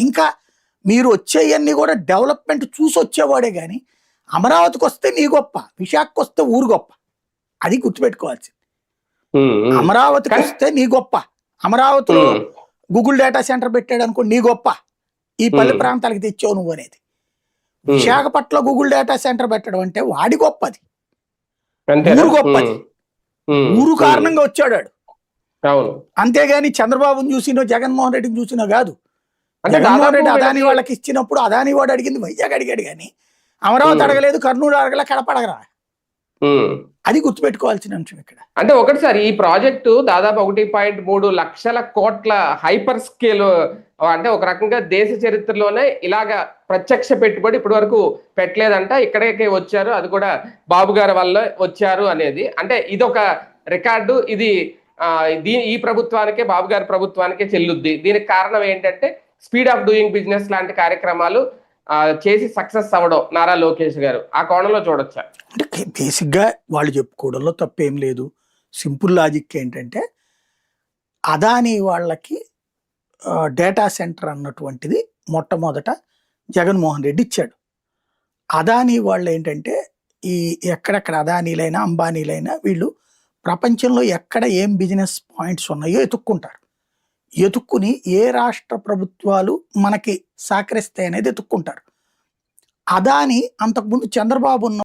ఇంకా మీరు వచ్చేయన్నీ కూడా డెవలప్మెంట్ చూసి వచ్చేవాడే కానీ అమరావతికి వస్తే నీ గొప్ప, విశాఖకు వస్తే ఊరు గొప్ప. అది గుర్తుపెట్టుకోవాల్సింది. అమరావతికి వస్తే నీ గొప్ప, అమరావతిలో గూగుల్ డేటా సెంటర్ పెట్టాడు అనుకో నీ గొప్ప, ఈ పల్లె ప్రాంతాలకు తెచ్చావు నువ్వు అనేది. విశాఖపట్నంలో గూగుల్ డేటా సెంటర్ పెట్టడం అంటే వాడి గొప్పది, ఊరు గొప్పది. ఊరు కారణంగా వచ్చాడు. అంతేగాని చంద్రబాబుని చూసినో జగన్మోహన్ రెడ్డిని చూసినో కాదు. జగన్మోహన్ రెడ్డి అదాని వాళ్ళకి ఇచ్చినప్పుడు అదాని వాడు అడిగింది వైజాగ్ అడిగాడు కానీ అమరావతి అడగలేదు, కర్నూలు అడగలే, కడప అడగరా. అది గుర్తుపెట్టుకోవాల్సిన అంశం ఇక్కడ. అంటే ఒకటి సార్, ఈ ప్రాజెక్టు దాదాపు 1.3 లక్షల కోట్ల హైపర్ స్కేల్, అంటే ఒక రకంగా దేశ చరిత్రలోనే ఇలాగా ప్రత్యక్ష పెట్టుబడి ఇప్పటి వరకు పెట్టలేదంట. ఇక్కడికే వచ్చారు, అది కూడా బాబు గారి వల్ల వచ్చారు అనేది. అంటే ఇది ఒక రికార్డు. ఇది ఈ ప్రభుత్వానికే, బాబు గారి ప్రభుత్వానికే చెల్లుద్ది. దీనికి కారణం ఏంటంటే స్పీడ్ ఆఫ్ డూయింగ్ బిజినెస్ లాంటి కార్యక్రమాలు చేసి సక్సెస్ అవ్వడం నారా లోకేష్ గారు. ఆ కోణంలో చూడొచ్చా? అంటే బేసిక్గా వాళ్ళు చెప్పుకోవడంలో తప్పేం లేదు. సింపుల్ లాజిక్ ఏంటంటే అదాని వాళ్ళకి డేటా సెంటర్ అన్నటువంటిది మొట్టమొదట జగన్మోహన్ రెడ్డి ఇచ్చాడు. అదాని వాళ్ళు ఏంటంటే ఈ ఎక్కడెక్కడ అదానీలైనా అంబానీలైనా వీళ్ళు ప్రపంచంలో ఎక్కడ ఏం బిజినెస్ పాయింట్స్ ఉన్నాయో ఎతుక్కుంటారు. ఎతుక్కుని ఏ రాష్ట్ర ప్రభుత్వాలు మనకి సహకరిస్తాయి అనేది ఎతుక్కుంటారు. అదాని అంతకుముందు చంద్రబాబు ఉన్న